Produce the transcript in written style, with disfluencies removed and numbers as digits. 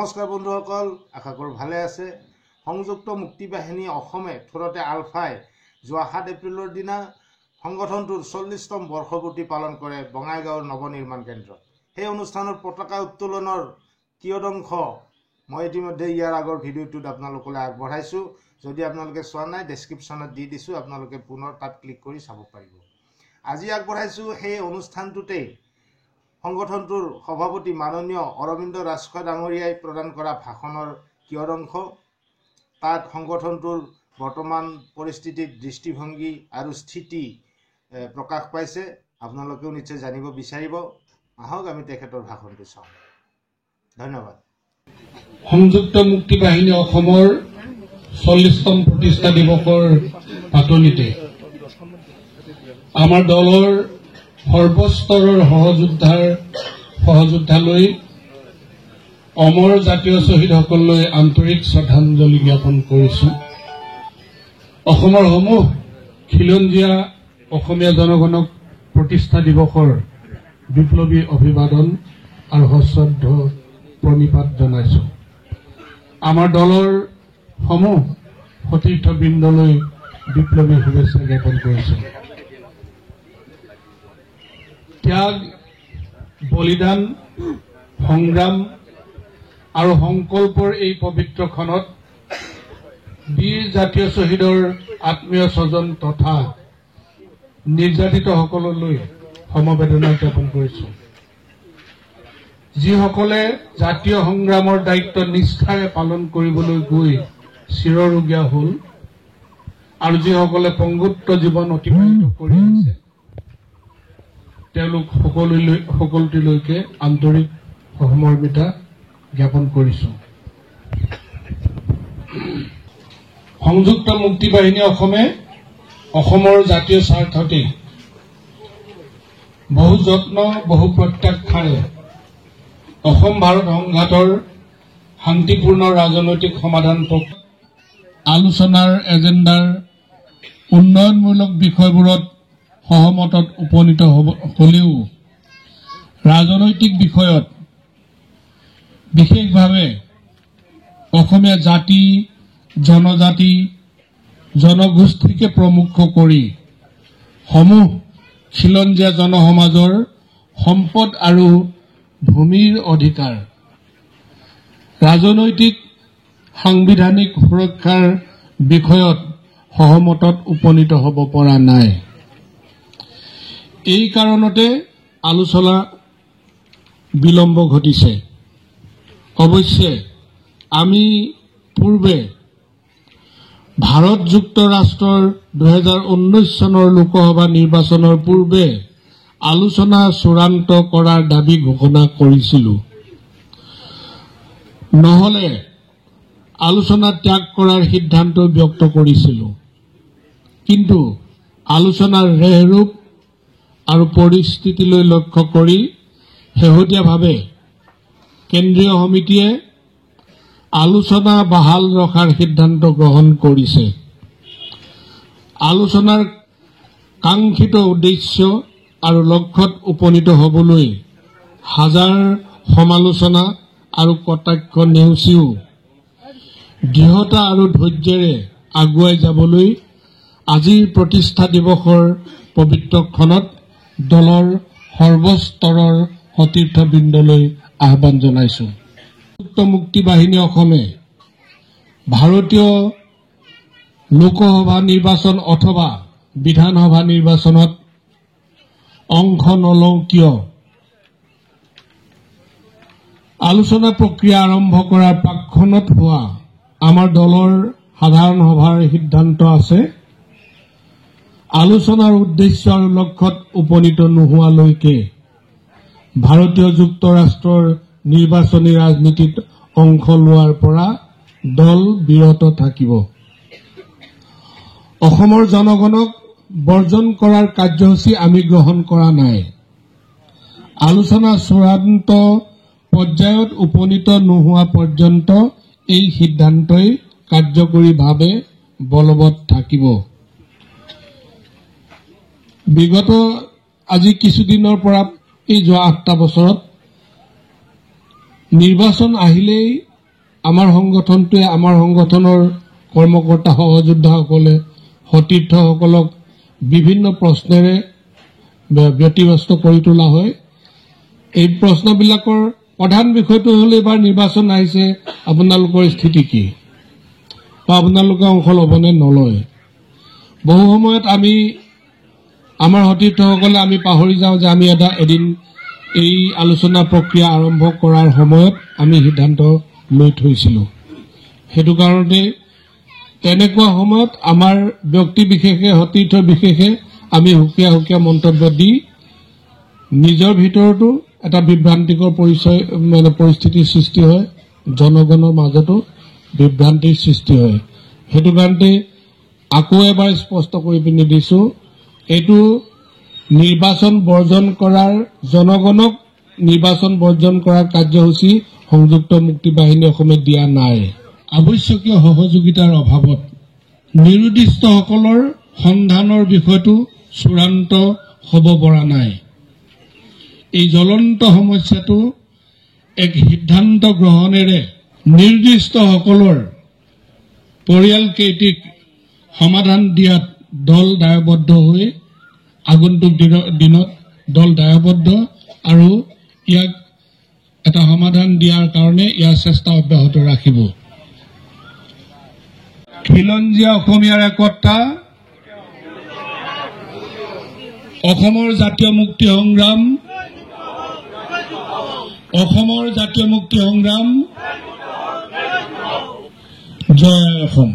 নমস্কাৰ বন্ধুসকল, আশা কৰোঁ ভালে আছে। সংযুক্ত মুক্তি বাহিনী অসমে থোৰতে আলফাই যোৱা 7 এপ্ৰিলৰ দিনা সংগঠনটোৰ 40তম বৰ্ষপূৰ্তি পালন কৰে বঙাইগাঁৱৰ নৱনিৰ্মাণ কেন্দ্ৰত। সেই অনুষ্ঠানৰ পতাকা উত্তোলনৰ কিয়দংশ মই ইতিমধ্যে ইয়াৰ আগৰ ভিডিঅ'টোত আপোনালোকলৈ আগবঢ়াইছোঁ। যদি আপোনালোকে চোৱা নাই, ডেছক্ৰিপশ্যনত দি দিছোঁ, আপোনালোকে পুনৰ তাত ক্লিক কৰি চাব পাৰিব। আজি আগবঢ়াইছোঁ সেই অনুষ্ঠানটোতেই সংগঠনটোৰ সভাপতি মাননীয় অৰবিন্দ ৰাজখোৱা ডাঙৰীয়াই প্ৰদান কৰা ভাষণৰ কিয়দংশ, তাত সংগঠনটোৰ বৰ্তমান পৰিস্থিতিৰ দৃষ্টিভংগী আৰু স্থিতি প্ৰকাশ পাইছে। আপোনালোকেও নিশ্চয় জানিব বিচাৰিব। আহক আমি তেখেতৰ ভাষণটো চাওঁ। ধন্যবাদ। সংযুক্ত মুক্তি বাহিনী অসমৰ 40তম প্ৰতিষ্ঠা দিৱসৰ পাতনিতে আমাৰ দলৰ সৰ্বস্তৰৰ সহযোদ্ধালৈ অমৰ জাতীয় শ্বহীদসকললৈ আন্তৰিক শ্ৰদ্ধাঞ্জলি জ্ঞাপন কৰিছো। অসমৰ সমূহ খিলঞ্জীয়া অসমীয়া জনগণক প্ৰতিষ্ঠা দিৱসৰ বিপ্লৱী অভিবাদন আৰু সশ্ৰদ্ধ প্ৰণিপাত জনাইছো। আমাৰ দলৰ সমূহ সতীৰ্থবৃন্দলৈ বিপ্লৱী শুভেচ্ছা জ্ঞাপন কৰিছো। ত্যাগ, বলিদান, সংগ্ৰাম আৰু সংকল্পৰ এই পবিত্ৰ ক্ষণত বীৰ জাতীয় শ্বহীদৰ আত্মীয় স্বজন তথা নিৰ্যাতিতসকললৈ সমবেদনা জ্ঞাপন কৰিছো। যিসকলে জাতীয় সংগ্ৰামৰ দায়িত্ব নিষ্ঠাৰে পালন কৰিবলৈ গৈ চিৰৰোগীয়া হ'ল আৰু যিসকলে পংগুত্ব জীৱন অতিবাহিত কৰি আছে, তেওঁলোক সকলোটিলৈকে আন্তৰিক সহমৰ্মিতা জ্ঞাপন কৰিছো। সংযুক্ত মুক্তি বাহিনী অসমে অসমৰ জাতীয় স্বাৰ্থতে বহু যত্ন, বহু প্ৰত্যাখ্যাৰে অসম ভাৰত সংঘাতৰ শান্তিপূৰ্ণ ৰাজনৈতিক সমাধান আলোচনাৰ এজেণ্ডাৰ উন্নয়নমূলক বিষয়বোৰত সহমতত উপনীত হলেও ৰাজনৈতিক বিষয়ত বিশেষভাৱে অসমীয়া জাতি, জনজাতি, জনগোষ্ঠীকে প্ৰমুখ কৰি সমূহ খিলঞ্জীয়া জনসমাজৰ সম্পদ আৰু ভূমিৰ অধিকাৰ, ৰাজনৈতিক সাংবিধানিক সুৰক্ষাৰ বিষয়ত সহমতত উপনীত হ'ব পৰা নাই। এই কাৰণতে আলোচনা বিলম্ব ঘটিছে। অৱশ্যে আমি পূৰ্বে ভাৰত যুক্তৰাষ্ট্ৰৰ 2019 চনৰ লোকসভা নিৰ্বাচনৰ পূৰ্বে আলোচনা চূড়ান্ত কৰাৰ দাবী ঘোষণা কৰিছিলো। নহলে আলোচনা ত্যাগ কৰাৰ সিদ্ধান্ত ব্যক্ত কৰিছিলো। কিন্তু আলোচনাৰ ৰেহৰূপ আৰু পৰিস্থিতিলৈ লক্ষ্য কৰি শেহতীয়াভাৱে কেন্দ্ৰীয় সমিতিয়ে আলোচনা বাহাল ৰখাৰ সিদ্ধান্ত গ্ৰহণ কৰিছে। আলোচনাৰ কাংক্ষিত উদ্দেশ্য আৰু লক্ষ্যত উপনীত হ'বলৈ হাজাৰ সমালোচনা আৰু কটাক্ষ নেওচিও দৃঢ়তা আৰু ধৈৰ্যেৰে আগুৱাই যাবলৈ আজিৰ প্ৰতিষ্ঠা দিৱসৰ পবিত্ৰ ক্ষণত দলৰ সৰ্বস্তৰৰ সতীৰ্থবৃন্দলৈ আহ্বান জনাইছো। সংযুক্ত মুক্তি বাহিনী অসমে ভাৰতীয় লোকসভা নিৰ্বাচন অথবা বিধানসভা নিৰ্বাচনত অংশ নলওঁ কিয়? আলোচনা প্ৰক্ৰিয়া আৰম্ভ কৰাৰ প্ৰাকক্ষণত হোৱা আমাৰ দলৰ সাধাৰণ সভাৰ সিদ্ধান্ত আছে, আলোচনাৰ উদ্দেশ্য আৰু লক্ষ্যত উপনীত নোহোৱালৈকে ভাৰতীয় যুক্তৰাষ্ট্ৰৰ নিৰ্বাচনী ৰাজনীতিত অংশ লোৱাৰ পৰা দল বিৰত থাকিব। অসমৰ জনগণক বৰ্জন কৰাৰ কাৰ্যসূচী আমি গ্ৰহণ কৰা নাই। আলোচনা চূড়ান্ত পৰ্যায়ত উপনীত নোহোৱা পৰ্যন্ত এই সিদ্ধান্তই কাৰ্যকৰীভাৱে বলবৎ থাকিব। বিগত আজি কিছুদিনৰ পৰা এই যোৱা 8টা বছৰত নিৰ্বাচন আহিলেই আমাৰ সংগঠনটোৱে আমাৰ সংগঠনৰ কৰ্মকৰ্তা সহযোদ্ধাসকলে সতীৰ্থসকলক বিভিন্ন প্ৰশ্নেৰে ব্যতিব্যস্ত কৰি তোলা হয়। এই প্ৰশ্নবিলাকৰ প্ৰধান বিষয়টো হ'ল এইবাৰ নিৰ্বাচন আহিছে, আপোনালোকৰ স্থিতি কি বা আপোনালোকে অংশ ল'বনে নলয়। বহু সময়ত আমাৰ সতীৰ্থসকলে আমি পাহৰি যাওঁ যে আমি এদিন এই আলোচনা প্ৰক্ৰিয়া আৰম্ভ কৰাৰ সময়ত আমি সিদ্ধান্ত লৈ থৈছিলোঁ। সেইটো কাৰণতে তেনেকুৱা সময়ত আমাৰ ব্যক্তি বিশেষে সতীৰ্থ বিশেষে আমি সুকীয়া সুকীয়া মন্তব্য দি নিজৰ ভিতৰতো এটা বিভ্ৰান্তিকৰ পৰিস্থিতিৰ সৃষ্টি হয়, জনগণৰ মাজতো বিভ্ৰান্তিৰ সৃষ্টি হয়। সেইটো কাৰণতে আকৌ এবাৰ স্পষ্ট কৰি পিনি দিছো, এইটো নিৰ্বাচন বৰ্জন কৰাৰ জনগণক নিৰ্বাচন বৰ্জন কৰাৰ কাৰ্যসূচী সংযুক্ত মুক্তি বাহিনী অসমে দিয়া নাই। আৱশ্যকীয় সহযোগিতাৰ অভাৱত নিৰুদ্দিষ্টসকলৰ সন্ধানৰ বিষয়টো চূড়ান্ত হ'ব পৰা নাই। এই জ্বলন্ত সমস্যাটো এক সিদ্ধান্ত গ্ৰহণেৰে নিৰ্দিষ্টসকলৰ পৰিয়ালকেইটিক সমাধান দিয়াত দল দায়বদ্ধ হৈ আগন্তুক দিনত দল দায়বদ্ধ আৰু ইয়াক এটা সমাধান দিয়াৰ কাৰণে ইয়াৰ চেষ্টা অব্যাহত ৰাখিব। খিলঞ্জীয়া অসমীয়াৰ একতা, অসমৰ জাতীয় মুক্তি সংগ্ৰাম, অসমৰ জাতীয় মুক্তি সংগ্ৰাম, জয় অসম।